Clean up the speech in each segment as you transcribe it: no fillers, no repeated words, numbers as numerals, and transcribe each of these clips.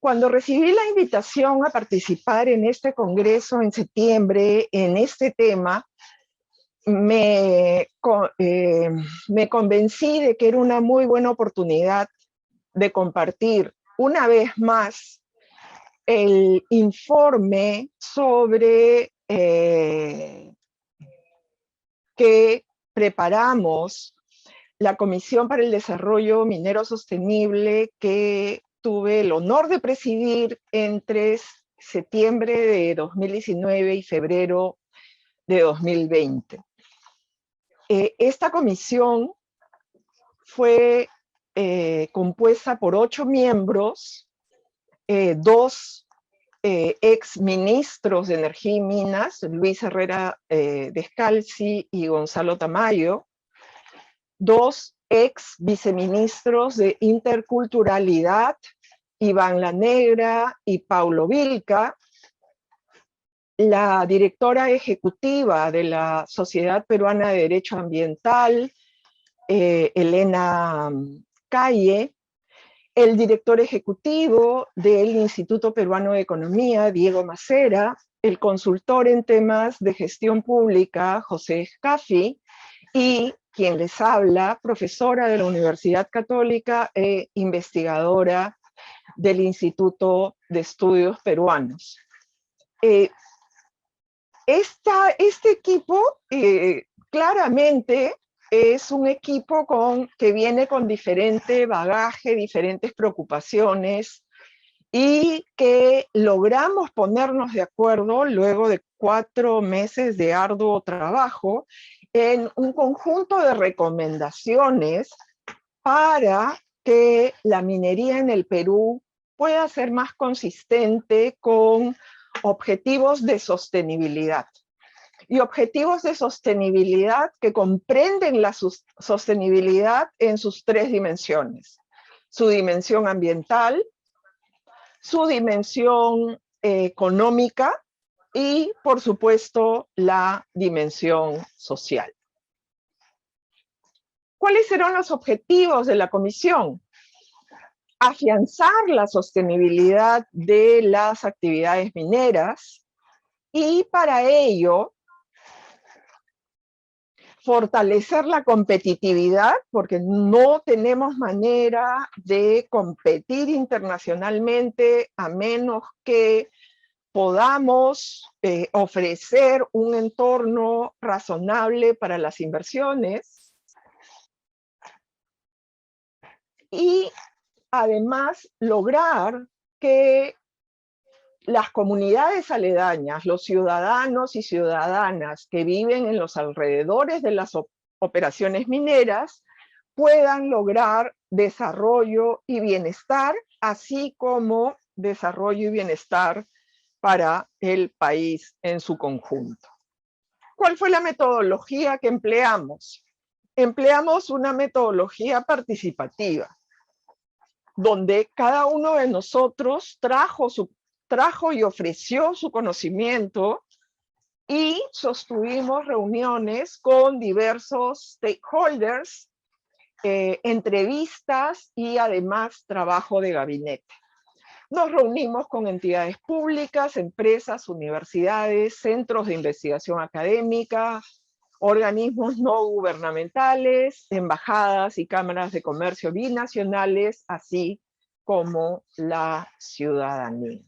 Cuando recibí la invitación a participar en este congreso en septiembre en este tema, me convencí de que era una muy buena oportunidad de compartir una vez más el informe sobre que preparamos la Comisión para el Desarrollo Minero Sostenible que tuve el honor de presidir entre septiembre de 2019 y febrero de 2020. Esta comisión fue compuesta por 8 miembros, 2 ex ministros de Energía y Minas, Luis Herrera Descalzi y Gonzalo Tamayo, 2 ex viceministros de Interculturalidad, Iván La Negra y Paulo Vilca, la directora ejecutiva de la Sociedad Peruana de Derecho Ambiental, Elena Calle, el director ejecutivo del Instituto Peruano de Economía, Diego Macera, el consultor en temas de gestión pública, José Escafi, y quien les habla, profesora de la Universidad Católica e investigadora del Instituto de Estudios Peruanos. Este equipo claramente es un equipo que viene con diferente bagaje, diferentes preocupaciones, y que logramos ponernos de acuerdo luego de 4 meses de arduo trabajo en un conjunto de recomendaciones para que la minería en el Perú pueda ser más consistente con objetivos de sostenibilidad. Y objetivos de sostenibilidad que comprenden la sostenibilidad en sus 3 dimensiones. Su dimensión ambiental, su dimensión económica y, por supuesto, la dimensión social. ¿Cuáles serán los objetivos de la comisión? Afianzar la sostenibilidad de las actividades mineras y para ello fortalecer la competitividad, porque no tenemos manera de competir internacionalmente a menos que podamos ofrecer un entorno razonable para las inversiones. Y además lograr que las comunidades aledañas, los ciudadanos y ciudadanas que viven en los alrededores de las operaciones mineras, puedan lograr desarrollo y bienestar, así como desarrollo y bienestar para el país en su conjunto. ¿Cuál fue la metodología que empleamos? Empleamos una metodología participativa, donde cada uno de nosotros trajo y ofreció su conocimiento y sostuvimos reuniones con diversos stakeholders, entrevistas y además trabajo de gabinete. Nos reunimos con entidades públicas, empresas, universidades, centros de investigación académica, organismos no gubernamentales, embajadas y cámaras de comercio binacionales, así como la ciudadanía.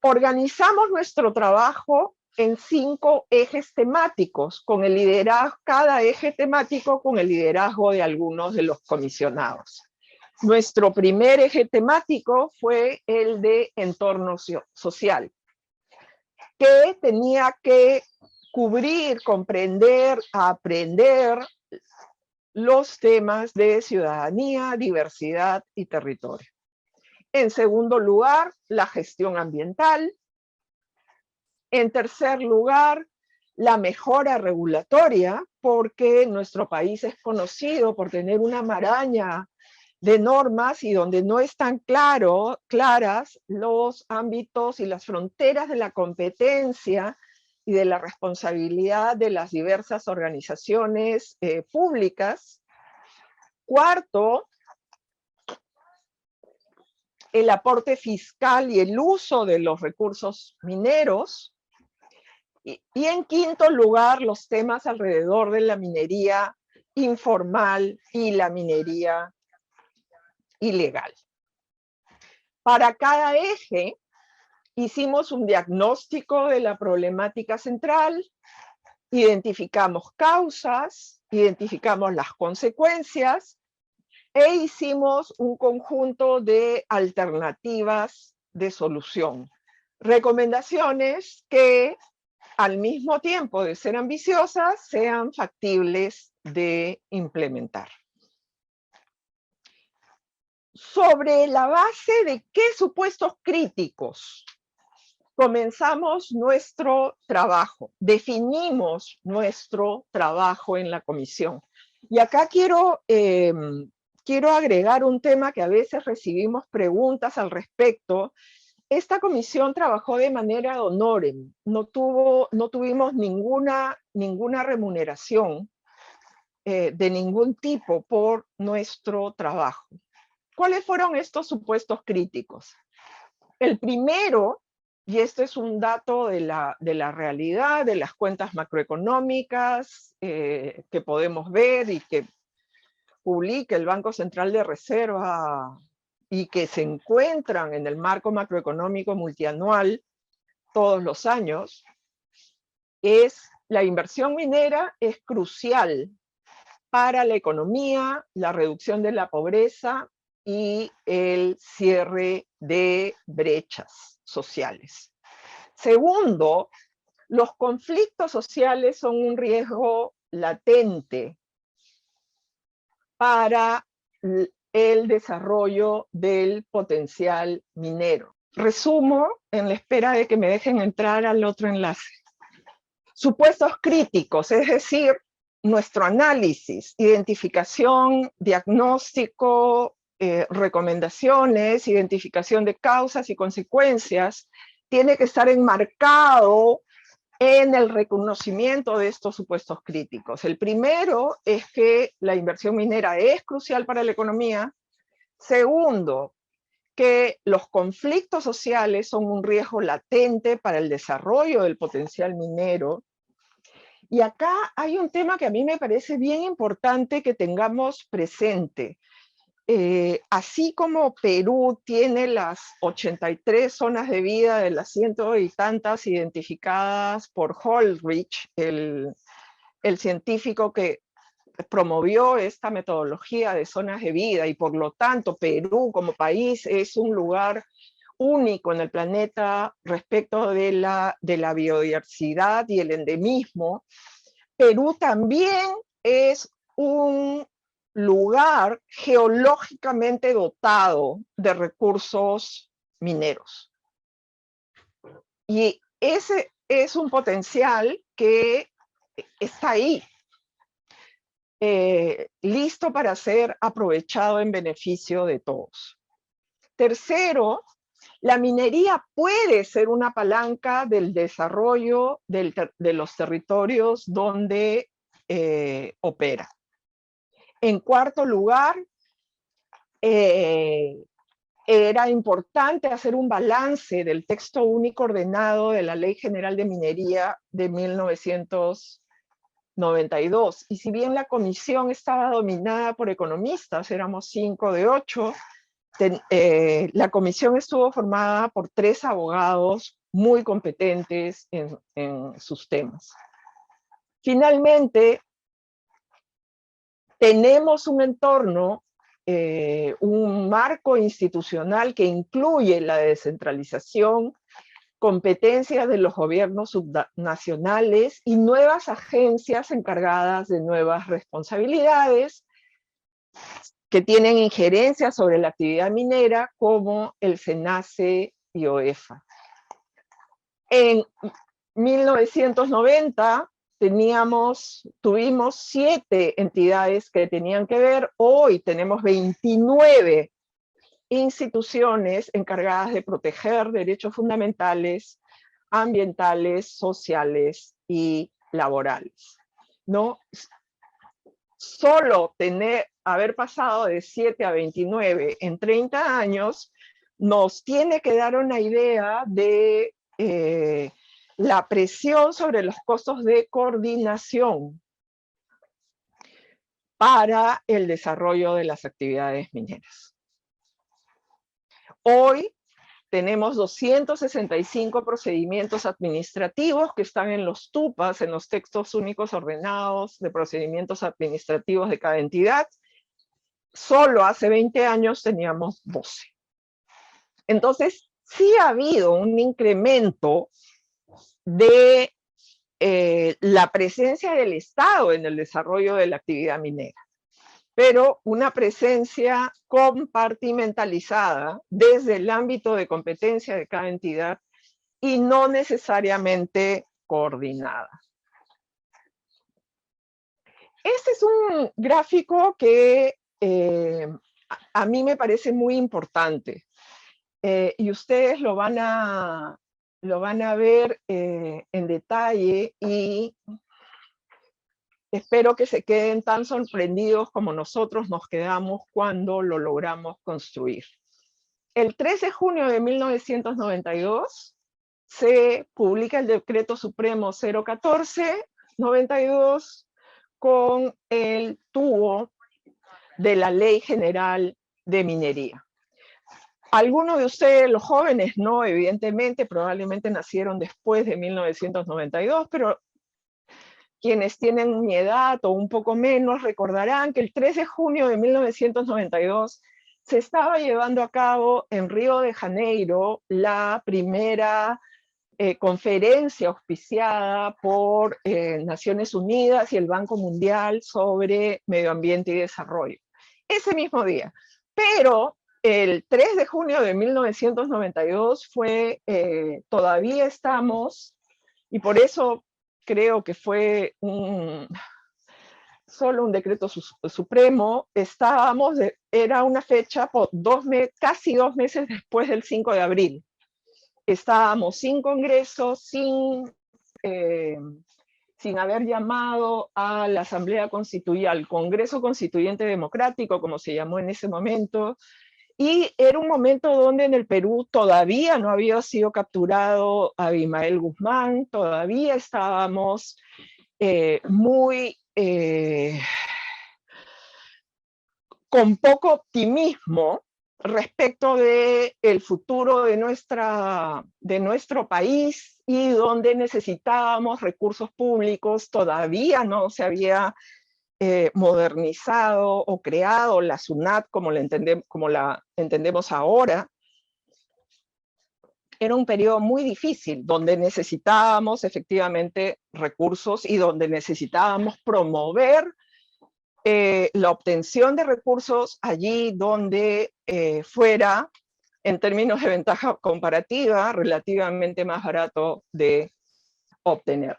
Organizamos nuestro trabajo en 5 ejes temáticos, con el liderazgo, cada eje temático con el liderazgo de algunos de los comisionados. Nuestro primer eje temático fue el de entorno social, que tenía que cubrir, comprender, aprender los temas de ciudadanía, diversidad y territorio. En segundo lugar, la gestión ambiental. En tercer lugar, la mejora regulatoria, porque nuestro país es conocido por tener una maraña de normas y donde no están claras los ámbitos y las fronteras de la competencia y de la responsabilidad de las diversas organizaciones públicas. Cuarto, el aporte fiscal y el uso de los recursos mineros. Y en quinto lugar, los temas alrededor de la minería informal y la minería ilegal. Para cada eje, hicimos un diagnóstico de la problemática central, identificamos causas, identificamos las consecuencias e hicimos un conjunto de alternativas de solución. Recomendaciones que, al mismo tiempo de ser ambiciosas, sean factibles de implementar. Sobre la base de qué supuestos críticos comenzamos nuestro trabajo, definimos nuestro trabajo en la comisión. Y acá quiero agregar un tema que a veces recibimos preguntas al respecto. Esta comisión trabajó de manera honorem, no tuvimos ninguna remuneración de ningún tipo por nuestro trabajo. ¿Cuáles fueron estos supuestos críticos? El primero, y este es un dato de la realidad, de las cuentas macroeconómicas que podemos ver y que publica el Banco Central de Reserva y que se encuentran en el marco macroeconómico multianual todos los años, es la inversión minera es crucial para la economía, la reducción de la pobreza y el cierre de brechas sociales. Segundo, los conflictos sociales son un riesgo latente para el desarrollo del potencial minero. Resumo en la espera de que me dejen entrar al otro enlace. Supuestos críticos, es decir, nuestro análisis, identificación, diagnóstico, recomendaciones, identificación de causas y consecuencias, tiene que estar enmarcado en el reconocimiento de estos supuestos críticos. El primero es que la inversión minera es crucial para la economía. Segundo, que los conflictos sociales son un riesgo latente para el desarrollo del potencial minero. Y acá hay un tema que a mí me parece bien importante que tengamos presente. Así como Perú tiene las 83 zonas de vida de las 100 y tantas identificadas por Holdrich, el científico que promovió esta metodología de zonas de vida, y por lo tanto Perú como país es un lugar único en el planeta respecto de la biodiversidad y el endemismo. Perú también es un lugar geológicamente dotado de recursos mineros. Y ese es un potencial que está ahí, listo para ser aprovechado en beneficio de todos. Tercero, la minería puede ser una palanca del desarrollo de los territorios donde opera. En cuarto lugar, era importante hacer un balance del texto único ordenado de la Ley General de Minería de 1992. Y si bien la comisión estaba dominada por economistas, éramos 5 de 8, la comisión estuvo formada por 3 abogados muy competentes en sus temas. Finalmente, tenemos un entorno, un marco institucional que incluye la descentralización, competencias de los gobiernos subnacionales y nuevas agencias encargadas de nuevas responsabilidades que tienen injerencia sobre la actividad minera, como el SENACE y OEFA. En 1990 tuvimos 7 entidades que tenían que ver. Hoy tenemos 29 instituciones encargadas de proteger derechos fundamentales, ambientales, sociales y laborales, ¿no? Solo haber pasado de 7 a 29 en 30 años nos tiene que dar una idea de la presión sobre los costos de coordinación para el desarrollo de las actividades mineras. Hoy tenemos 265 procedimientos administrativos que están en los TUPAs, en los textos únicos ordenados de procedimientos administrativos de cada entidad. Solo hace 20 años teníamos 12. Entonces, sí ha habido un incremento de la presencia del Estado en el desarrollo de la actividad minera, pero una presencia compartimentalizada desde el ámbito de competencia de cada entidad y no necesariamente coordinada. Este es un gráfico que a mí me parece muy importante y ustedes lo van a ver en detalle y espero que se queden tan sorprendidos como nosotros nos quedamos cuando lo logramos construir. El 3 de junio de 1992 se publica el Decreto Supremo 014-92 con el tubo de la Ley General de Minería. Algunos de ustedes, los jóvenes, no, evidentemente, probablemente nacieron después de 1992, pero quienes tienen mi edad o un poco menos recordarán que el 3 de junio de 1992 se estaba llevando a cabo en Río de Janeiro la primera conferencia auspiciada por Naciones Unidas y el Banco Mundial sobre medio ambiente y desarrollo. Ese mismo día. Pero el 3 de junio de 1992 fue, todavía estamos, y por eso creo que fue solo un decreto supremo, era una fecha por casi 2 meses después del 5 de abril. Estábamos sin congreso, sin haber llamado a la Asamblea Constituyente, al Congreso Constituyente Democrático, como se llamó en ese momento, y era un momento donde en el Perú todavía no había sido capturado Abimael Guzmán, todavía estábamos con poco optimismo respecto del futuro de nuestro país y donde necesitábamos recursos públicos. Todavía no se había modernizado o creado la SUNAT como la entendemos ahora. Era un periodo muy difícil, donde necesitábamos efectivamente recursos y donde necesitábamos promover la obtención de recursos allí donde fuera, en términos de ventaja comparativa, relativamente más barato de obtener.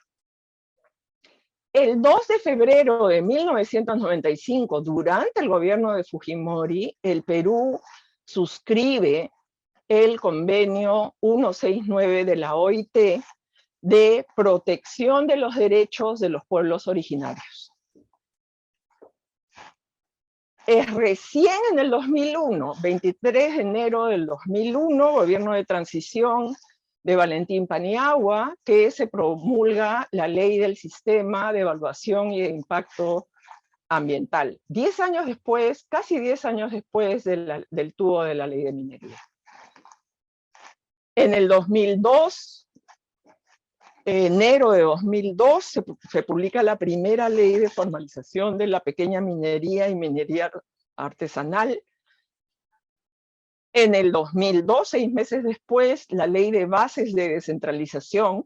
El 2 de febrero de 1995, durante el gobierno de Fujimori, el Perú suscribe el convenio 169 de la OIT de protección de los derechos de los pueblos originarios. Es recién en el 2001, 23 de enero del 2001, gobierno de transición de Valentín Paniagua, que se promulga la ley del sistema de evaluación y de impacto ambiental. 10 años después, casi 10 años después del tubo de la ley de minería. En el 2002, enero de 2002, se publica la primera ley de formalización de la pequeña minería y minería artesanal. En el 2002, 6 meses después, la ley de bases de descentralización.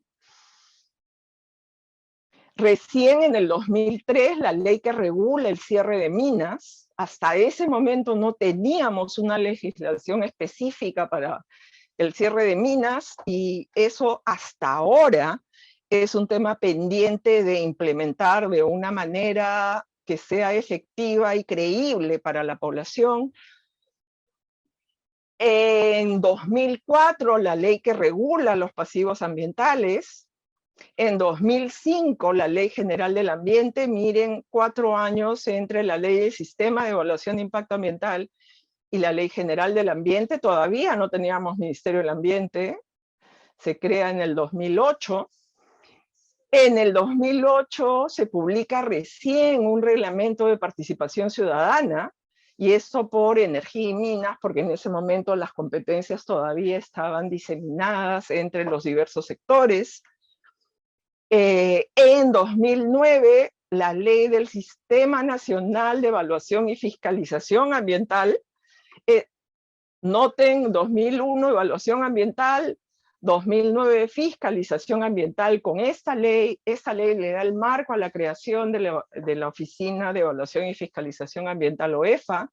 Recién en el 2003, la ley que regula el cierre de minas. Hasta ese momento no teníamos una legislación específica para el cierre de minas, y eso hasta ahora es un tema pendiente de implementar de una manera que sea efectiva y creíble para la población. En 2004, la ley que regula los pasivos ambientales. En 2005, la Ley General del Ambiente. Miren, 4 años entre la Ley del Sistema de Evaluación de Impacto Ambiental y la Ley General del Ambiente. Todavía no teníamos Ministerio del Ambiente, se crea en el 2008. En el 2008 se publica recién un reglamento de participación ciudadana, y esto por Energía y Minas, porque en ese momento las competencias todavía estaban diseminadas entre los diversos sectores. En 2009, la ley del Sistema Nacional de Evaluación y Fiscalización Ambiental, noten, 2001 evaluación ambiental, 2009 fiscalización ambiental. Con esta ley le da el marco a la creación de la Oficina de Evaluación y Fiscalización Ambiental, OEFA.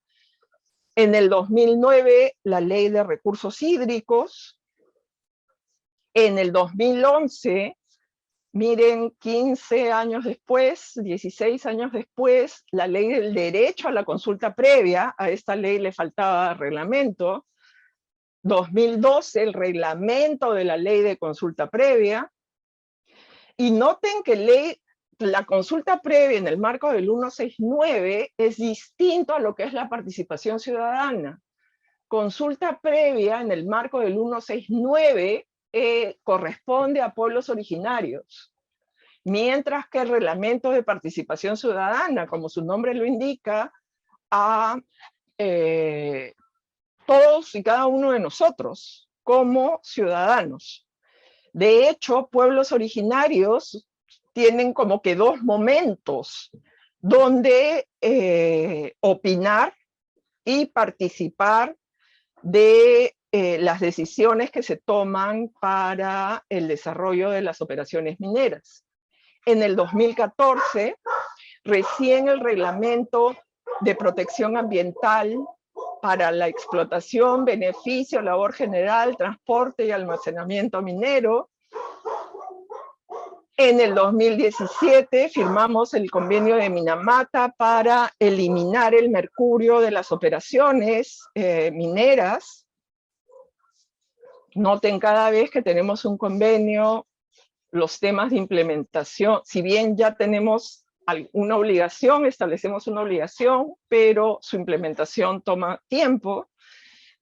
En el 2009, la Ley de Recursos Hídricos. En el 2011, miren, 15 años después, 16 años después, la Ley del Derecho a la Consulta Previa. A esta ley le faltaba reglamento. 2012, el reglamento de la Ley de Consulta Previa. Y noten que la consulta previa en el marco del 169 es distinto a lo que es la participación ciudadana. Consulta previa en el marco del 169 corresponde a pueblos originarios, mientras que el reglamento de participación ciudadana, como su nombre lo indica, a todos y cada uno de nosotros como ciudadanos. De hecho, pueblos originarios tienen como que dos momentos donde opinar y participar de las decisiones que se toman para el desarrollo de las operaciones mineras. En el 2014, recién el reglamento de protección ambiental para la explotación, beneficio, labor general, transporte y almacenamiento minero. En el 2017 firmamos el convenio de Minamata para eliminar el mercurio de las operaciones mineras. Noten, cada vez que tenemos un convenio, los temas de implementación, si bien ya tenemos una obligación, establecemos una obligación, pero su implementación toma tiempo.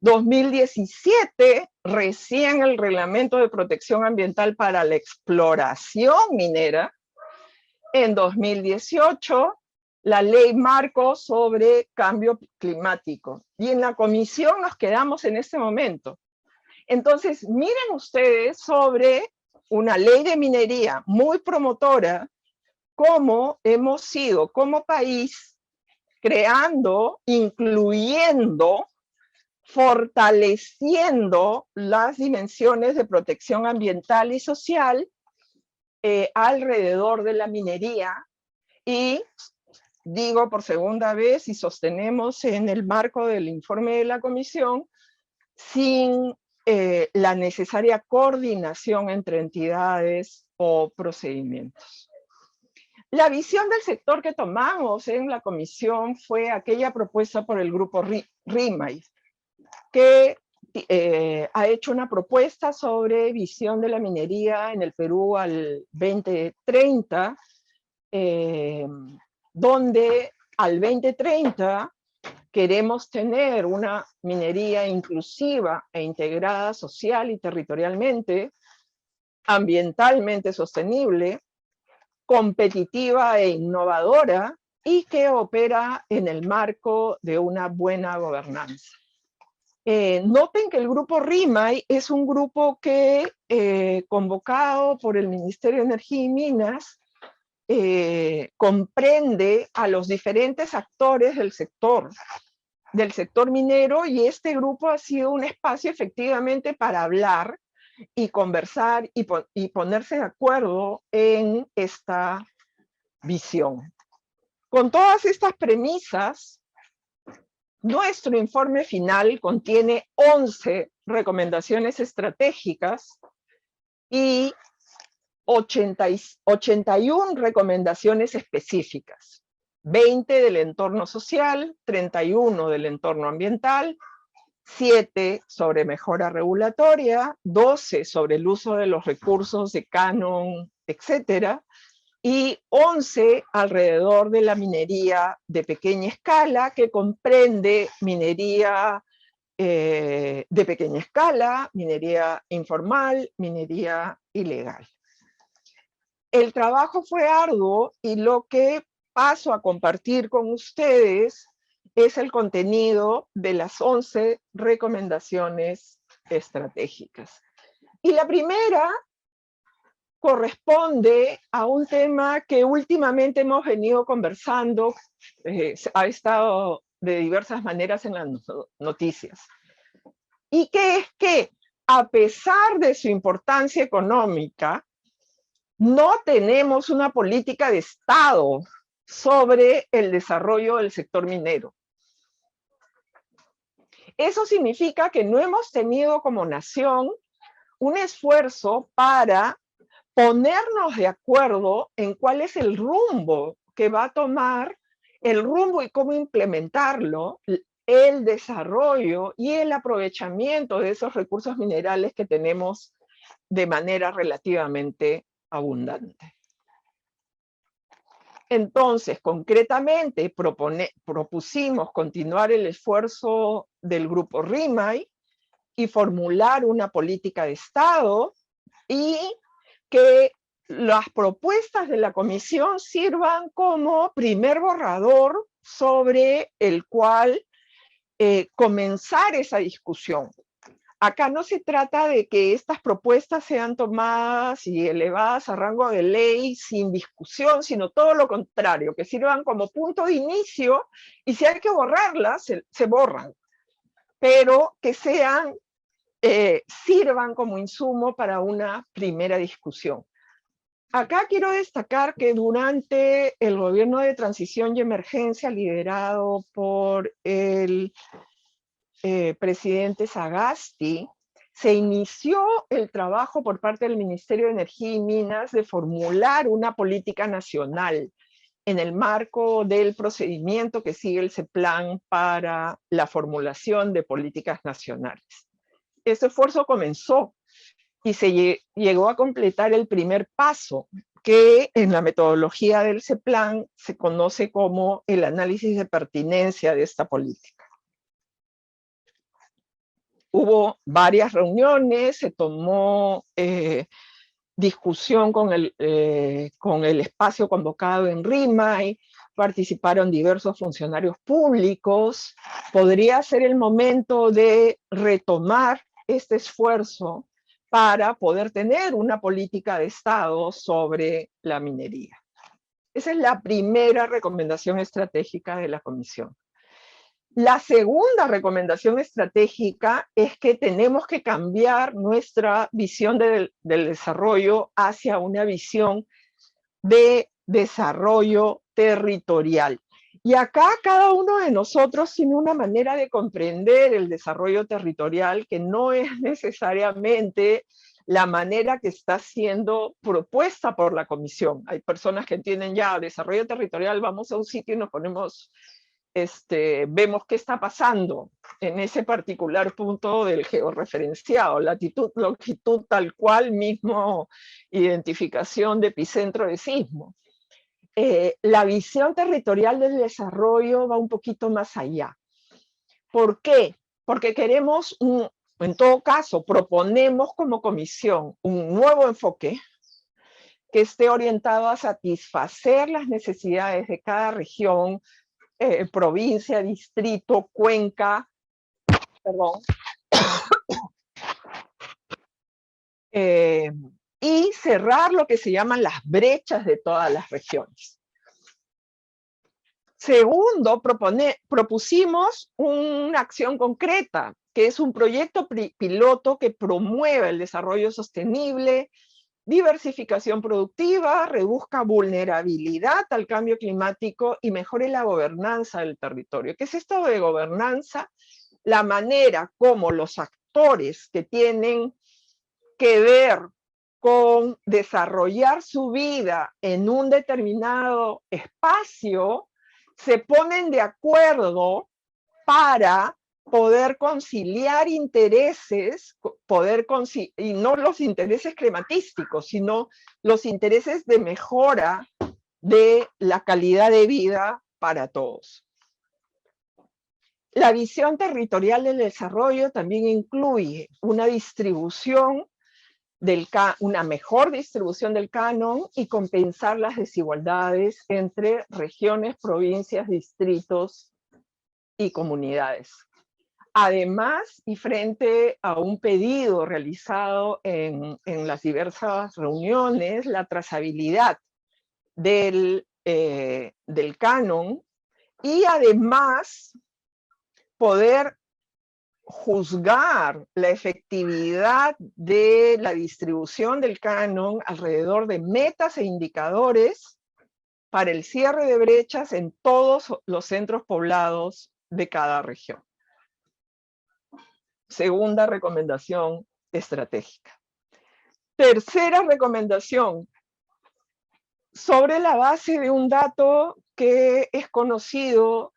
2017, recién el reglamento de protección ambiental para la exploración minera. En 2018, la ley marco sobre cambio climático. Y en la comisión nos quedamos en este momento. Entonces, miren ustedes sobre una ley de minería muy promotora, cómo hemos sido como país creando, incluyendo, fortaleciendo las dimensiones de protección ambiental y social alrededor de la minería. Y digo por segunda vez, y sostenemos en el marco del informe de la comisión, sin la necesaria coordinación entre entidades o procedimientos. La visión del sector que tomamos en la comisión fue aquella propuesta por el grupo RIMAY, que ha hecho una propuesta sobre visión de la minería en el Perú al 2030, donde al 2030 queremos tener una minería inclusiva e integrada social y territorialmente, ambientalmente sostenible, competitiva e innovadora, y que opera en el marco de una buena gobernanza. Noten que el grupo RIMAY es un grupo que, convocado por el Ministerio de Energía y Minas, comprende a los diferentes actores del sector minero, y este grupo ha sido un espacio efectivamente para hablar y conversar y ponerse de acuerdo en esta visión. Con todas estas premisas, nuestro informe final contiene 11 recomendaciones estratégicas y 81 recomendaciones específicas. 20 del entorno social, 31 del entorno ambiental, 7 sobre mejora regulatoria, 12 sobre el uso de los recursos de canon, etcétera, y 11 alrededor de la minería de pequeña escala, que comprende minería de pequeña escala, minería informal, minería ilegal. El trabajo fue arduo y lo que paso a compartir con ustedes es el contenido de las 11 recomendaciones estratégicas. Y la primera corresponde a un tema que últimamente hemos venido conversando, ha estado de diversas maneras en las noticias, y que es que a pesar de su importancia económica, no tenemos una política de Estado sobre el desarrollo del sector minero. Eso significa que no hemos tenido como nación un esfuerzo para ponernos de acuerdo en cuál es el rumbo que va a tomar, el rumbo y cómo implementarlo, el desarrollo y el aprovechamiento de esos recursos minerales que tenemos de manera relativamente abundante. Entonces, concretamente, propusimos continuar el esfuerzo del grupo RIMAY y formular una política de Estado y que las propuestas de la comisión sirvan como primer borrador sobre el cual comenzar esa discusión. Acá no se trata de que estas propuestas sean tomadas y elevadas a rango de ley sin discusión, sino todo lo contrario, que sirvan como punto de inicio y si hay que borrarlas, se borran, pero que sean, sirvan como insumo para una primera discusión. Acá quiero destacar que durante el gobierno de transición y emergencia liderado por el presidente Sagasti, se inició el trabajo por parte del Ministerio de Energía y Minas de formular una política nacional en el marco del procedimiento que sigue el CEPLAN para la formulación de políticas nacionales. Ese esfuerzo comenzó y se llegó a completar el primer paso, que en la metodología del CEPLAN se conoce como el análisis de pertinencia de esta política. Hubo varias reuniones, se tomó discusión con el espacio convocado en RIMAY, participaron diversos funcionarios públicos. Podría ser el momento de retomar este esfuerzo para poder tener una política de Estado sobre la minería. Esa es la primera recomendación estratégica de la Comisión. La segunda recomendación estratégica es que tenemos que cambiar nuestra visión del desarrollo hacia una visión de desarrollo territorial. Y acá cada uno de nosotros tiene una manera de comprender el desarrollo territorial que no es necesariamente la manera que está siendo propuesta por la Comisión. Hay personas que entienden ya desarrollo territorial, vamos a un sitio y nos ponemos, vemos qué está pasando en ese particular punto del georreferenciado, latitud, longitud, tal cual, mismo identificación de epicentro de sismo. La visión territorial del desarrollo va un poquito más allá. ¿Por qué? Porque queremos, en todo caso, proponemos como comisión un nuevo enfoque que esté orientado a satisfacer las necesidades de cada región, provincia, distrito, cuenca, perdón, y cerrar lo que se llaman las brechas de todas las regiones. Segundo, propusimos una acción concreta, que es un proyecto piloto que promueva el desarrollo sostenible, diversificación productiva, reduzca vulnerabilidad al cambio climático y mejore la gobernanza del territorio. ¿Qué es esto de gobernanza? La manera como los actores que tienen que ver con desarrollar su vida en un determinado espacio se ponen de acuerdo para poder conciliar intereses, y no los intereses climatísticos, sino los intereses de mejora de la calidad de vida para todos. La visión territorial del desarrollo también incluye una distribución una mejor distribución del canon y compensar las desigualdades entre regiones, provincias, distritos y comunidades. Además, y frente a un pedido realizado en las diversas reuniones, la trazabilidad del canon y además poder juzgar la efectividad de la distribución del canon alrededor de metas e indicadores para el cierre de brechas en todos los centros poblados de cada región. Segunda recomendación estratégica. Tercera recomendación, sobre la base de un dato que es conocido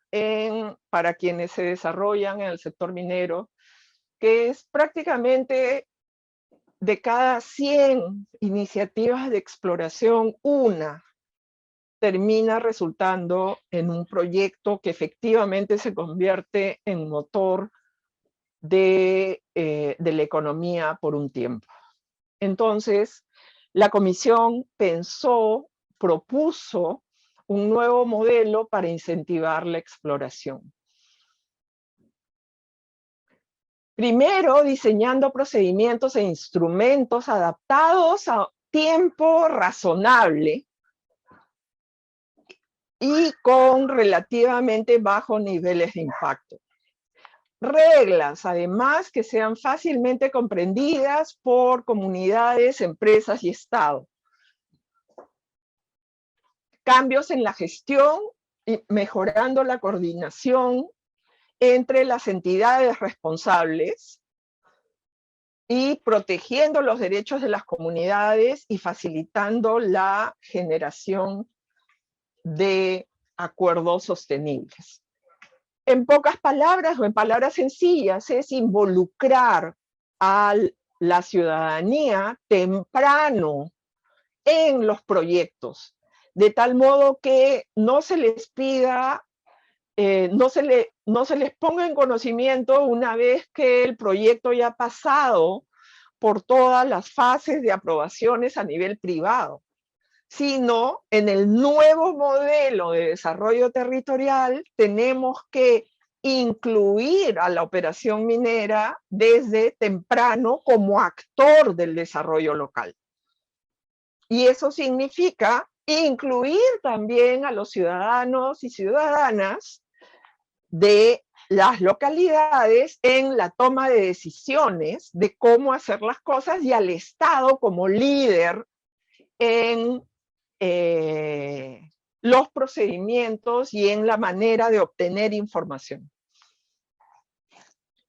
para quienes se desarrollan en el sector minero, que es prácticamente de cada 100 iniciativas de exploración, una termina resultando en un proyecto que efectivamente se convierte en motor de la economía por un tiempo. Entonces, la comisión propuso un nuevo modelo para incentivar la exploración. Primero, diseñando procedimientos e instrumentos adaptados a tiempo razonable y con relativamente bajos niveles de impacto. Reglas, además, que sean fácilmente comprendidas por comunidades, empresas y Estado. Cambios en la gestión y mejorando la coordinación entre las entidades responsables y protegiendo los derechos de las comunidades y facilitando la generación de acuerdos sostenibles. En pocas palabras o en palabras sencillas, es involucrar a la ciudadanía temprano en los proyectos, de tal modo que no se les pida, no se les ponga en conocimiento una vez que el proyecto ya ha pasado por todas las fases de aprobaciones a nivel privado, sino en el nuevo modelo de desarrollo territorial tenemos que incluir a la operación minera desde temprano como actor del desarrollo local. Y eso significa incluir también a los ciudadanos y ciudadanas de las localidades en la toma de decisiones de cómo hacer las cosas y al Estado como líder en los procedimientos y en la manera de obtener información.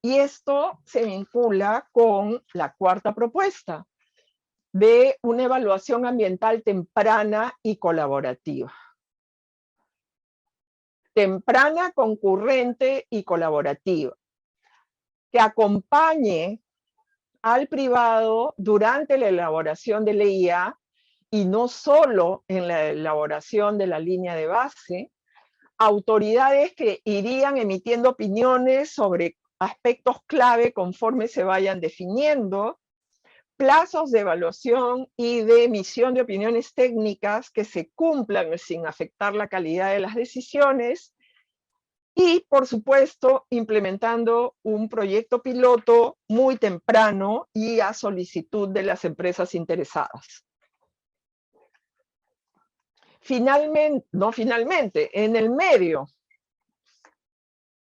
Y esto se vincula con la cuarta propuesta de una evaluación ambiental temprana y colaborativa. Temprana, concurrente y colaborativa, que acompañe al privado durante la elaboración de la IA y no solo en la elaboración de la línea de base, autoridades que irían emitiendo opiniones sobre aspectos clave conforme se vayan definiendo, plazos de evaluación y de emisión de opiniones técnicas que se cumplan sin afectar la calidad de las decisiones y, por supuesto, implementando un proyecto piloto muy temprano y a solicitud de las empresas interesadas. Finalmente, en el medio.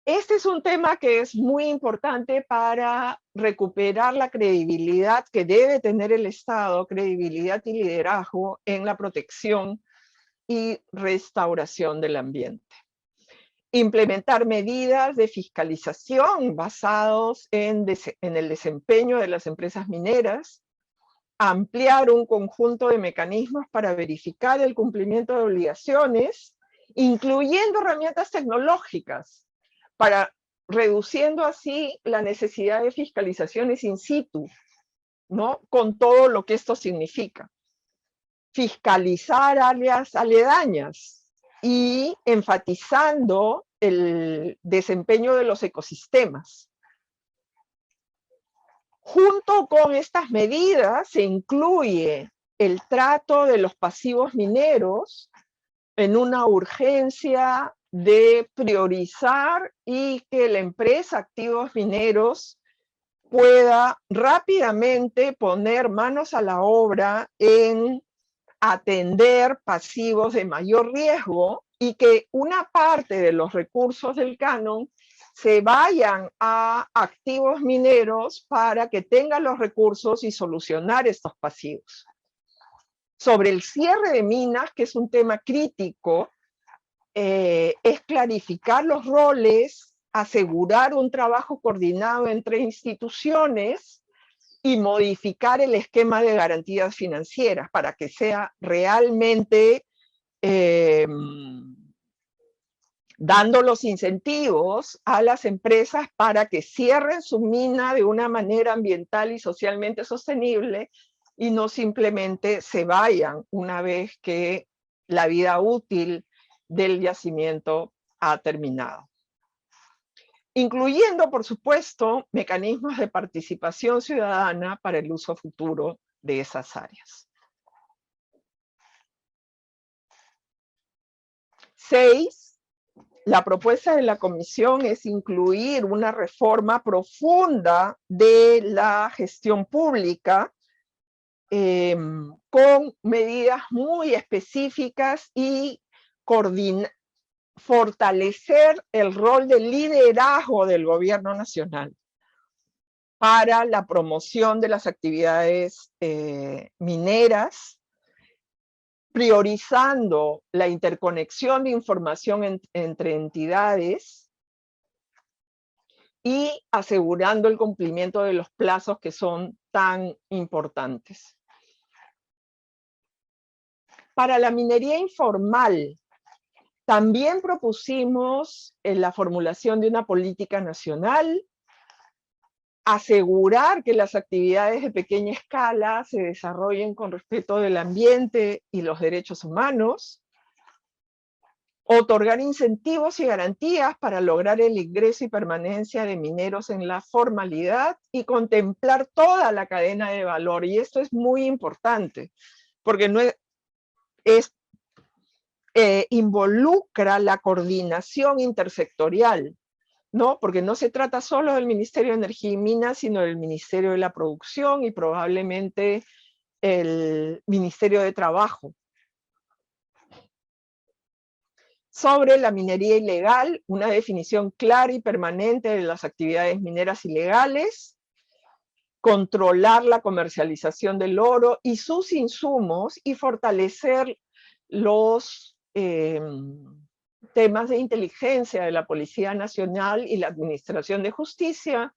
Este es un tema que es muy importante para recuperar la credibilidad que debe tener el Estado, credibilidad y liderazgo en la protección y restauración del ambiente. Implementar medidas de fiscalización basados en el desempeño de las empresas mineras, ampliar un conjunto de mecanismos para verificar el cumplimiento de obligaciones, incluyendo herramientas tecnológicas, reduciendo así la necesidad de fiscalizaciones in situ, ¿no? Con todo lo que esto significa. fiscalizar áreas aledañas y enfatizando el desempeño de los ecosistemas. Junto con estas medidas se incluye el trato de los pasivos mineros en una urgencia de priorizar y que la empresa Activos Mineros pueda rápidamente poner manos a la obra en atender pasivos de mayor riesgo y que una parte de los recursos del canon se vayan a activos mineros para que tengan los recursos y solucionar estos pasivos. Sobre el cierre de minas, que es un tema crítico, es clarificar los roles, asegurar un trabajo coordinado entre instituciones y modificar el esquema de garantías financieras para que sea realmente dando los incentivos a las empresas para que cierren su mina de una manera ambiental y socialmente sostenible y no simplemente se vayan una vez que la vida útil del yacimiento ha terminado. Incluyendo, por supuesto, mecanismos de participación ciudadana para el uso futuro de esas áreas. 6. La propuesta de la Comisión es incluir una reforma profunda de la gestión pública con medidas muy específicas y fortalecer el rol de liderazgo del gobierno nacional para la promoción de las actividades mineras, priorizando la interconexión de información entre entidades y asegurando el cumplimiento de los plazos que son tan importantes. Para la minería informal, también propusimos la formulación de una política nacional, asegurar que las actividades de pequeña escala se desarrollen con respeto del ambiente y los derechos humanos, otorgar incentivos y garantías para lograr el ingreso y permanencia de mineros en la formalidad y contemplar toda la cadena de valor. Y esto es muy importante, porque no involucra la coordinación intersectorial, ¿no? Porque no se trata solo del Ministerio de Energía y Minas, sino del Ministerio de la Producción y probablemente el Ministerio de Trabajo. Sobre la minería ilegal, una definición clara y permanente de las actividades mineras ilegales, controlar la comercialización del oro y sus insumos y fortalecer los temas de inteligencia de la Policía Nacional y la Administración de Justicia,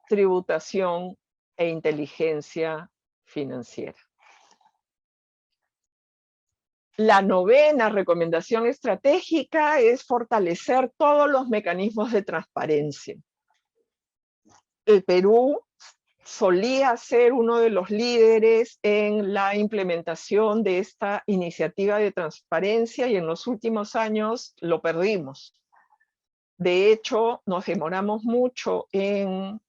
tributación e inteligencia financiera. La 9ª recomendación estratégica es fortalecer todos los mecanismos de transparencia. El Perú solía ser uno de los líderes en la implementación de esta iniciativa de transparencia y en los últimos años lo perdimos. De hecho, nos demoramos mucho en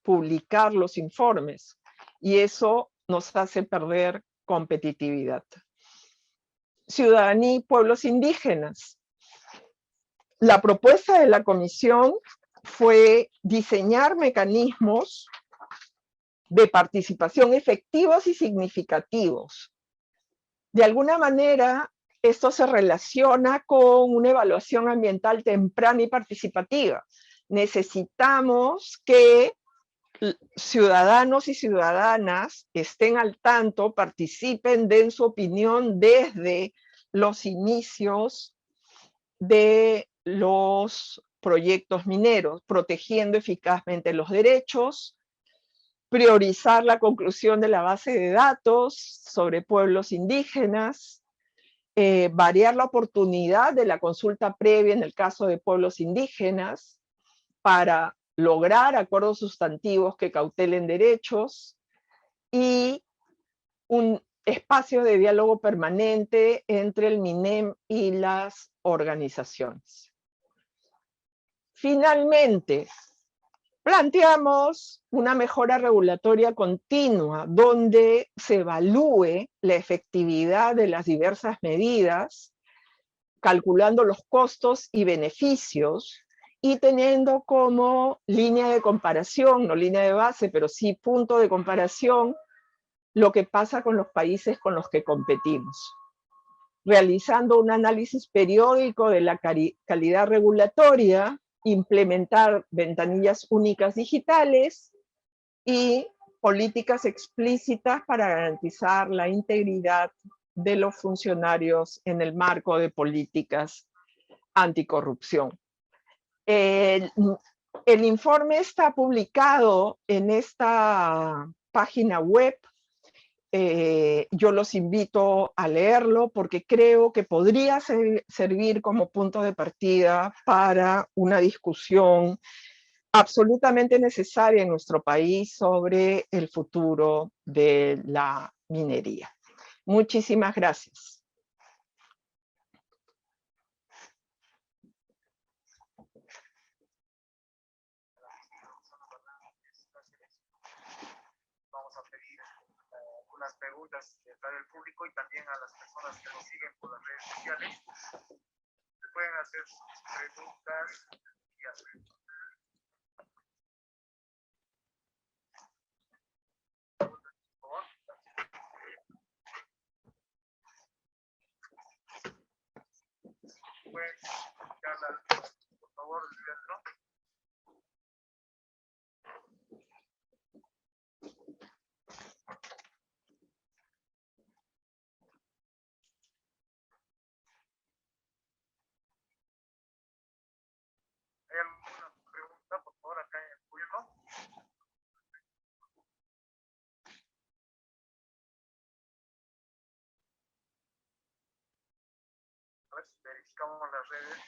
publicar los informes y eso nos hace perder competitividad. Ciudadanía y pueblos indígenas. La propuesta de la Comisión fue diseñar mecanismos de participación efectivos y significativos. De alguna manera, esto se relaciona con una evaluación ambiental temprana y participativa. Necesitamos que ciudadanos y ciudadanas estén al tanto, participen, den su opinión desde los inicios de los proyectos mineros, protegiendo eficazmente los derechos, priorizar la conclusión de la base de datos sobre pueblos indígenas, variar la oportunidad de la consulta previa en el caso de pueblos indígenas para lograr acuerdos sustantivos que cautelen derechos y espacio de diálogo permanente entre el MINEM y las organizaciones. Finalmente, planteamos una mejora regulatoria continua donde se evalúe la efectividad de las diversas medidas, calculando los costos y beneficios y teniendo como línea de comparación, no línea de base, pero sí punto de comparación, lo que pasa con los países con los que competimos. Realizando un análisis periódico de la calidad regulatoria, implementar ventanillas únicas digitales y políticas explícitas para garantizar la integridad de los funcionarios en el marco de políticas anticorrupción. El informe está publicado en esta página web. Yo los invito a leerlo porque creo que podría servir como punto de partida para una discusión absolutamente necesaria en nuestro país sobre el futuro de la minería. Muchísimas gracias. Vamos a pedir algunas preguntas para el público y también a las personas que nos siguen por las redes sociales. Se pueden hacer sus preguntas y hacer. Pueden explicarla, por favor, Leandro. ¿Hay alguna pregunta, por favor, acá en el público? A ver si verificamos las redes.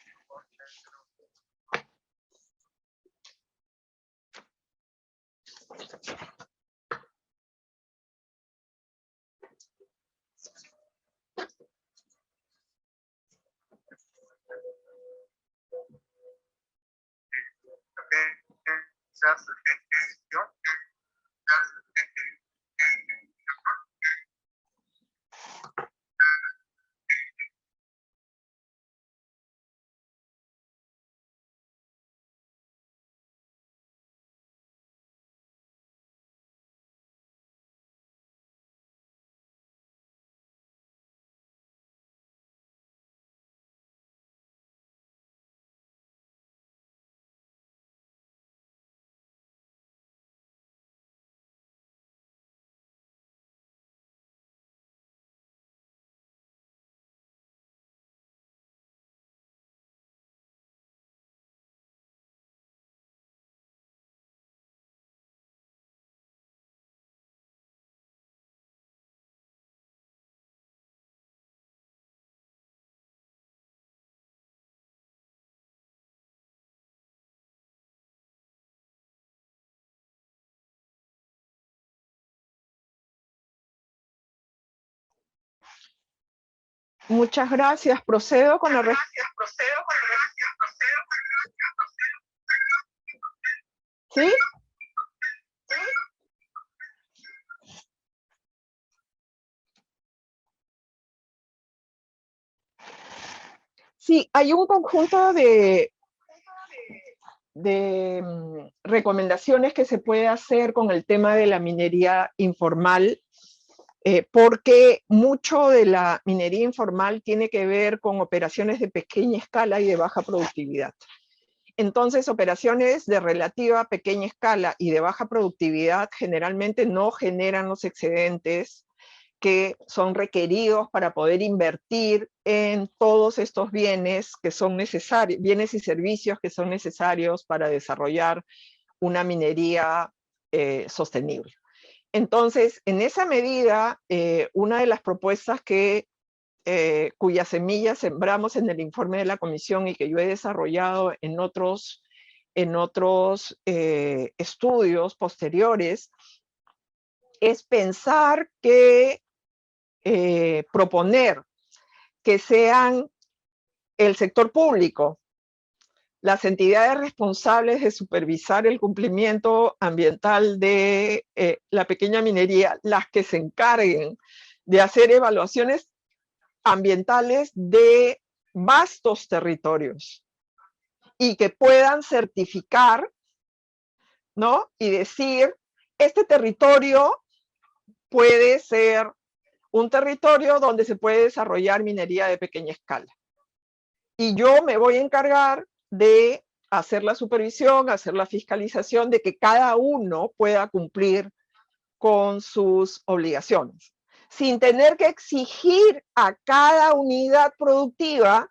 Muchas gracias. Procedo con la respuesta. ¿Sí? Sí, hay un conjunto de recomendaciones que se puede hacer con el tema de la minería informal, porque mucho de la minería informal tiene que ver con operaciones de pequeña escala y de baja productividad. Entonces, operaciones de relativa pequeña escala y de baja productividad generalmente no generan los excedentes que son requeridos para poder invertir en todos estos bienes que son necesarios, bienes y servicios que son necesarios para desarrollar una minería sostenible. Entonces, en esa medida, una de las propuestas cuyas semillas sembramos en el informe de la comisión y que yo he desarrollado en otros estudios posteriores, es pensar que proponer que sean el sector público, las entidades responsables de supervisar el cumplimiento ambiental de la pequeña minería, las que se encarguen de hacer evaluaciones ambientales de vastos territorios y que puedan certificar, ¿no? Y decir, este territorio puede ser un territorio donde se puede desarrollar minería de pequeña escala. Y yo me voy a encargar de hacer la supervisión, hacer la fiscalización de que cada uno pueda cumplir con sus obligaciones, sin tener que exigir a cada unidad productiva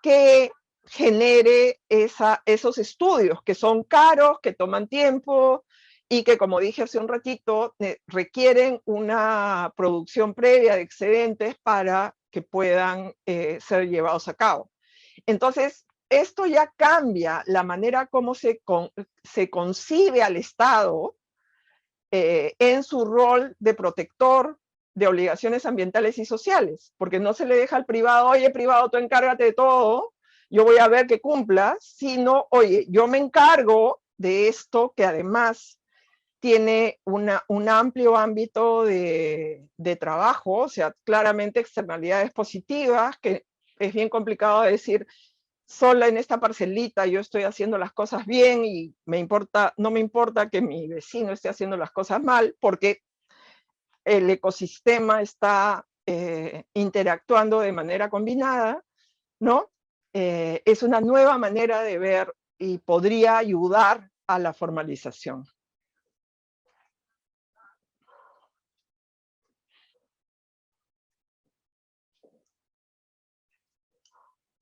que genere esos estudios, que son caros, que toman tiempo y que, como dije hace un ratito, requieren una producción previa de excedentes para que puedan ser llevados a cabo. Entonces, esto ya cambia la manera como se concibe al Estado en su rol de protector de obligaciones ambientales y sociales, porque no se le deja al privado, oye, privado, tú encárgate de todo, yo voy a ver que cumplas, sino, oye, yo me encargo de esto que además tiene un amplio ámbito de trabajo, o sea, claramente externalidades positivas, que es bien complicado decir, sola en esta parcelita yo estoy haciendo las cosas bien y no me importa que mi vecino esté haciendo las cosas mal, porque el ecosistema está interactuando de manera combinada, ¿no? Es una nueva manera de ver y podría ayudar a la formalización.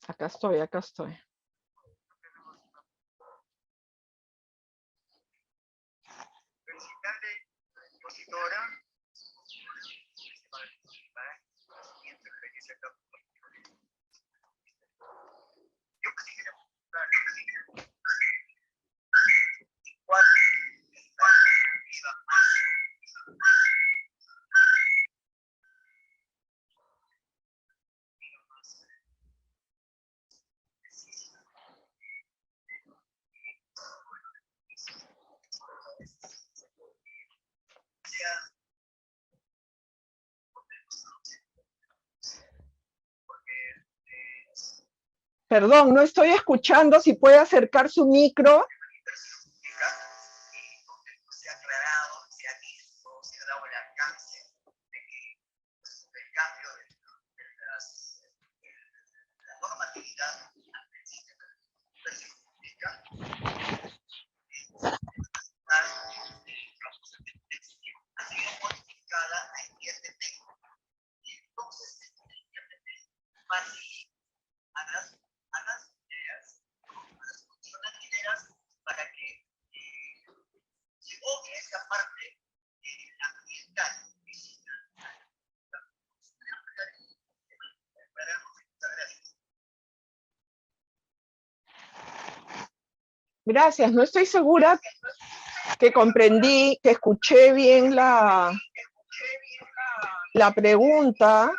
Acá estoy, acá estoy. Felicitarle, expositora. Yo quisiera preguntar, ¿cuál es la perspectiva más Perdón, no estoy escuchando, si puede acercar su micro. se ha aclarado, se ha visto, se ha dado el alcance del cambio de la normatividad ha sido modificada a IRTP. Y entonces, facilita a las mineras, a las funciones mineras, para que se obvie esa parte ambiental. Gracias, no estoy segura que comprendí, que escuché bien la pregunta.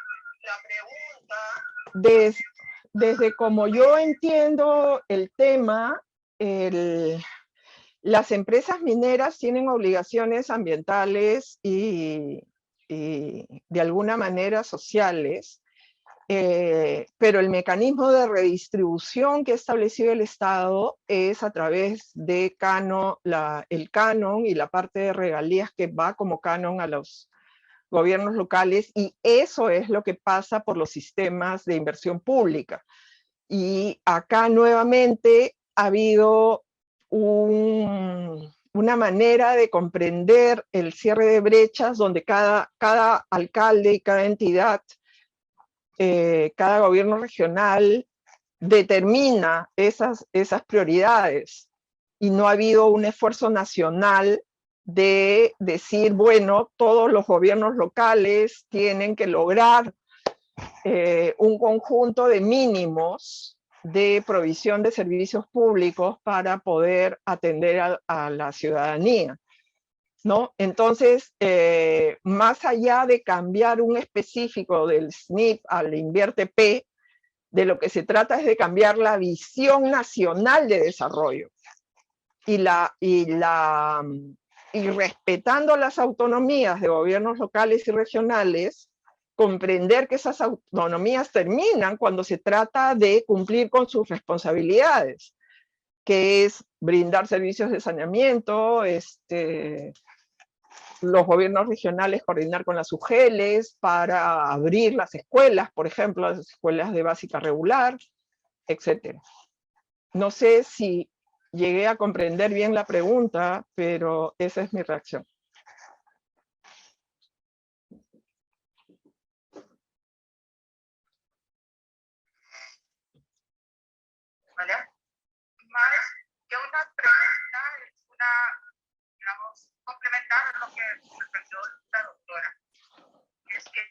Desde como yo entiendo el tema, las empresas mineras tienen obligaciones ambientales y de alguna manera sociales, pero el mecanismo de redistribución que ha establecido el Estado es a través de el canon y la parte de regalías que va como canon a los gobiernos locales, y eso es lo que pasa por los sistemas de inversión pública. Y acá nuevamente ha habido una manera de comprender el cierre de brechas donde cada alcalde y cada entidad, cada gobierno regional determina esas prioridades, y no ha habido un esfuerzo nacional de decir, bueno, todos los gobiernos locales tienen que lograr un conjunto de mínimos de provisión de servicios públicos para poder atender a la ciudadanía. ¿no? Entonces, más allá de cambiar un específico del SNP al invierte P, de lo que se trata es de cambiar la visión nacional de desarrollo y respetando las autonomías de gobiernos locales y regionales, comprender que esas autonomías terminan cuando se trata de cumplir con sus responsabilidades, que es brindar servicios de saneamiento, los gobiernos regionales coordinar con las UGELes para abrir las escuelas, por ejemplo, las escuelas de básica regular, etc. No sé si llegué a comprender bien la pregunta, pero esa es mi reacción. ¿Vale? Más que una pregunta, es una, digamos, complementar lo que respondió la doctora. Es que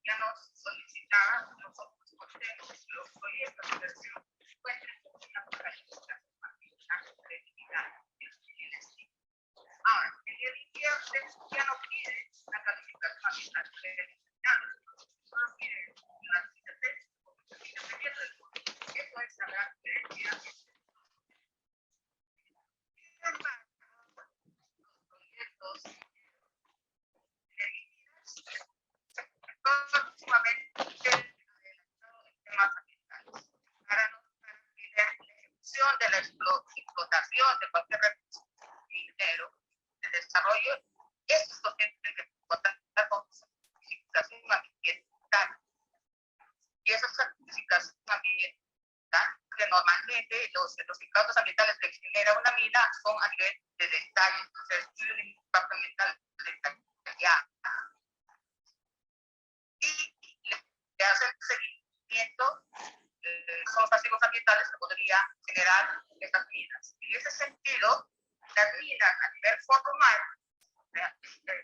ya nos solicitaba nosotros los proyectos de inversión cuenten con una calificación acreditada. Ahora, el invierte ya no pide una calificación acreditada, solo pide una certeza, eso es la gran diferencia. De la explotación de cualquier recurso minero, de desarrollo, esto tiene que contar con certificación ambiental. Y esa certificación ambiental, que normalmente los certificados ambientales que genera una mina son a nivel de detalle, entonces estudio de impacto ambiental detallado. Y le hacen seguimiento. Son los pasivos ambientales que podría generar estas minas. Y en ese sentido, las minas a nivel formal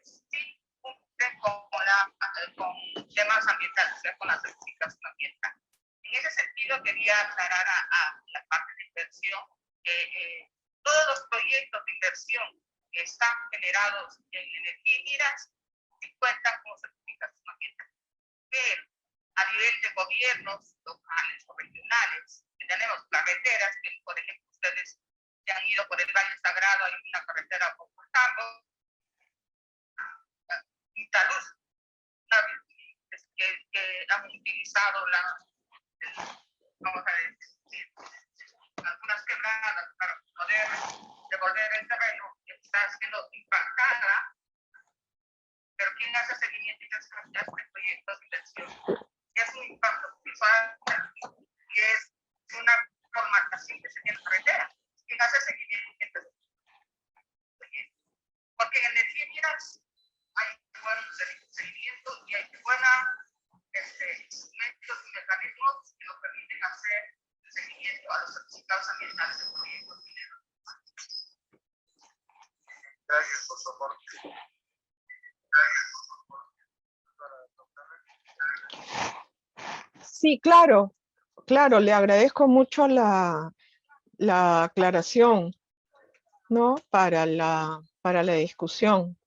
sí cumplen con temas ambientales, o sea, con la certificación ambiental. En ese sentido, quería aclarar a la parte de inversión que todos los proyectos de inversión que están generados en energía y minas sí cuentan con certificación ambiental. Pero a nivel de gobiernos locales o regionales, que tenemos carreteras, que por ejemplo ustedes se han ido por el Valle Sagrado, hay una carretera por Puerto Italuz, que han utilizado vamos a decir, algunas quebradas para poder devolver el terreno que está siendo impactada, pero ¿quién hace seguimiento y hace proyectos de inversión? Es un impacto visual y es una formatación que se tiene en carretera. ¿Quién hace seguimiento? Porque en energía miras hay buen seguimiento y hay buenos instrumentos y mecanismos que nos permiten hacer seguimiento a los certificados ambientales de proyectos mineros. Gracias por su aporte. Sí, claro, claro, le agradezco mucho la aclaración, ¿no? Para la discusión.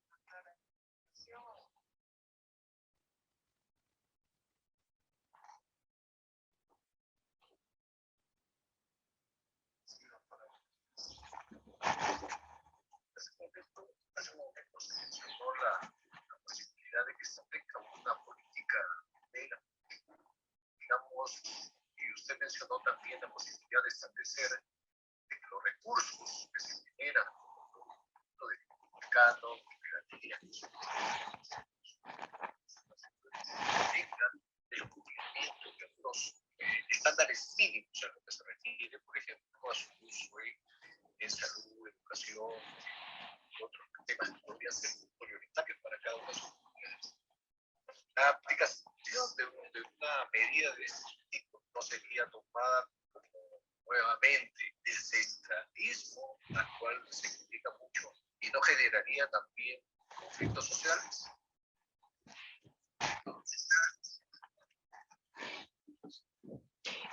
Hace un momento se mencionó la posibilidad de que se tenga una política negra. Digamos, y usted mencionó también la posibilidad de establecer de que los recursos que se generan de mercado, minería, tengan el cumplimiento de unos estándares mínimos a lo que se refiere, por ejemplo, a su uso en salud, educación, otros temas que podrían ser prioritarios para cada una de sus comunidades. La aplicación de una medida de este tipo no sería tomada como nuevamente el centralismo al cual se critica mucho y no generaría también conflictos sociales.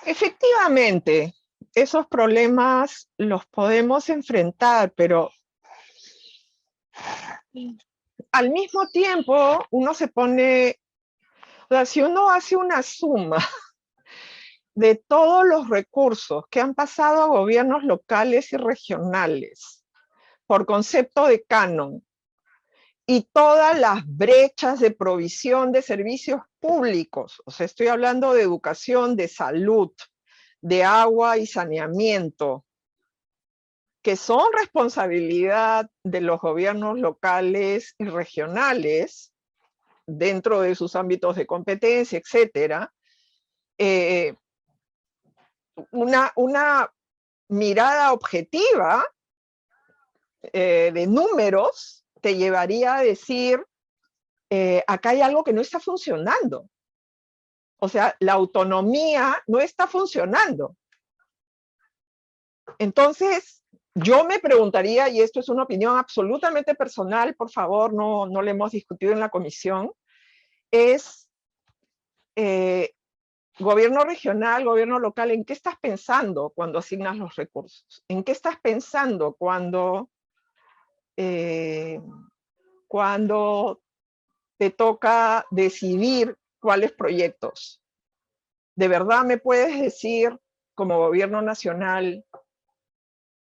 Efectivamente, esos problemas los podemos enfrentar, pero al mismo tiempo uno se pone, o sea, si uno hace una suma de todos los recursos que han pasado a gobiernos locales y regionales por concepto de canon y todas las brechas de provisión de servicios públicos, o sea, estoy hablando de educación, de salud, de agua y saneamiento, que son responsabilidad de los gobiernos locales y regionales dentro de sus ámbitos de competencia, etcétera, una mirada objetiva de números te llevaría a decir, acá hay algo que no está funcionando. O sea, la autonomía no está funcionando. Entonces, yo me preguntaría, y esto es una opinión absolutamente personal, por favor, no lo hemos discutido en la comisión, es gobierno regional, gobierno local, ¿en qué estás pensando cuando asignas los recursos? ¿En qué estás pensando cuando te toca decidir cuáles proyectos? ¿De verdad me puedes decir, como gobierno nacional,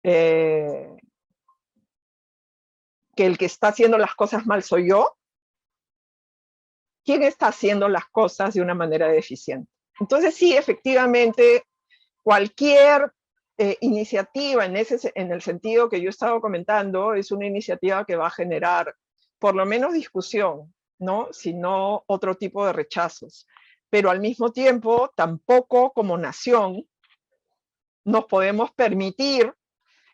que el que está haciendo las cosas mal soy yo? ¿Quién está haciendo las cosas de una manera deficiente? Entonces sí, efectivamente, cualquier iniciativa en el sentido que yo estaba comentando es una iniciativa que va a generar por lo menos discusión, ¿no? Sino otro tipo de rechazos. Pero al mismo tiempo, tampoco como nación nos podemos permitir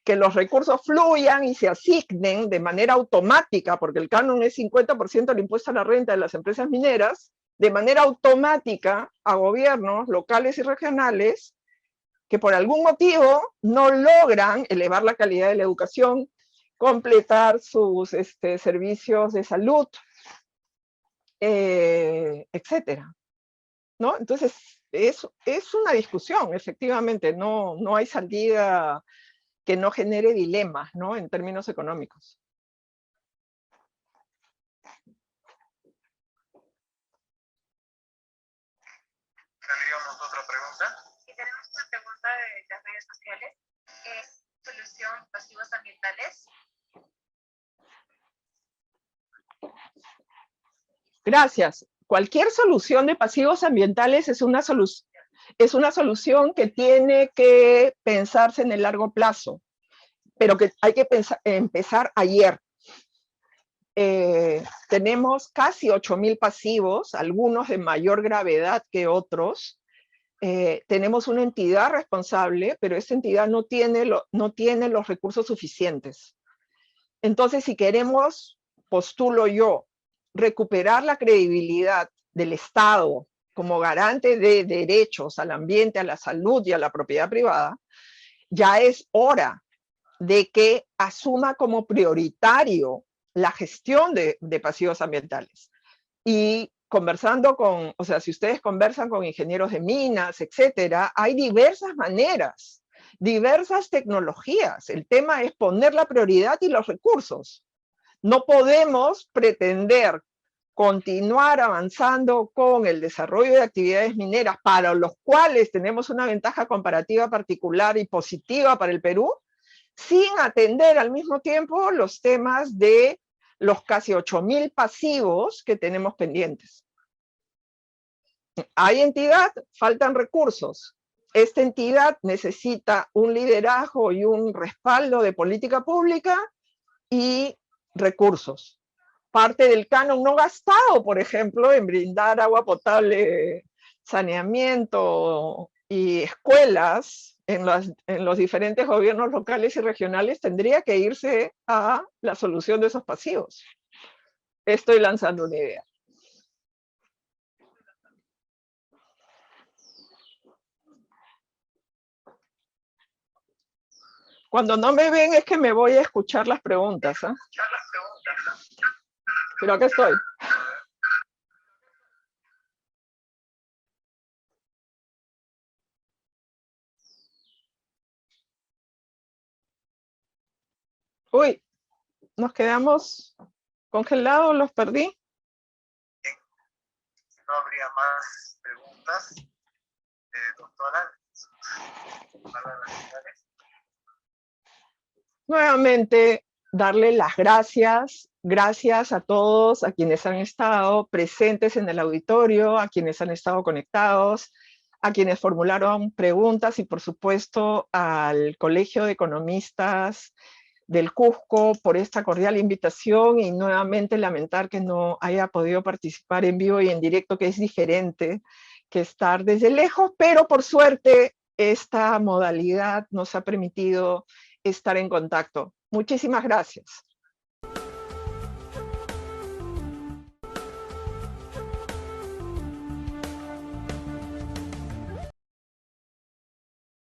que los recursos fluyan y se asignen de manera automática, porque el canon es 50% del impuesto a la renta de las empresas mineras, de manera automática a gobiernos locales y regionales que por algún motivo no logran elevar la calidad de la educación, completar sus servicios de salud, etcétera, ¿no? Entonces, es una discusión, efectivamente, no hay salida que no genere dilemas, ¿no? En términos económicos. ¿Tendríamos otra pregunta? Sí, tenemos una pregunta de las redes sociales. ¿Es solución pasivos ambientales? Gracias. Cualquier solución de pasivos ambientales es una solución que tiene que pensarse en el largo plazo, pero que hay que empezar ayer. Tenemos casi 8.000 pasivos, algunos de mayor gravedad que otros. Tenemos una entidad responsable, pero esta entidad no tiene los recursos suficientes. Entonces, si queremos, postulo yo, recuperar la credibilidad del Estado como garante de derechos al ambiente, a la salud y a la propiedad privada, ya es hora de que asuma como prioritario la gestión de pasivos ambientales. Y conversando o sea, si ustedes conversan con ingenieros de minas, etcétera, hay diversas maneras, diversas tecnologías. El tema es poner la prioridad y los recursos. No podemos pretender continuar avanzando con el desarrollo de actividades mineras para los cuales tenemos una ventaja comparativa particular y positiva para el Perú, sin atender al mismo tiempo los temas de los casi 8.000 pasivos que tenemos pendientes. Hay entidad, faltan recursos. Esta entidad necesita un liderazgo y un respaldo de política pública y recursos. Parte del canon no gastado, por ejemplo, en brindar agua potable, saneamiento y escuelas en los diferentes gobiernos locales y regionales tendría que irse a la solución de esos pasivos. Estoy lanzando una idea. Cuando no me ven es que me voy a escuchar las preguntas, ¿eh? Pero acá estoy. Uy, nos quedamos congelados, los perdí. No habría más preguntas, doctora. Nuevamente, darle las gracias. Gracias a todos, a quienes han estado presentes en el auditorio, a quienes han estado conectados, a quienes formularon preguntas y, por supuesto, al Colegio de Economistas del Cusco por esta cordial invitación y nuevamente lamentar que no haya podido participar en vivo y en directo, que es diferente que estar desde lejos, pero por suerte esta modalidad nos ha permitido estar en contacto. Muchísimas gracias.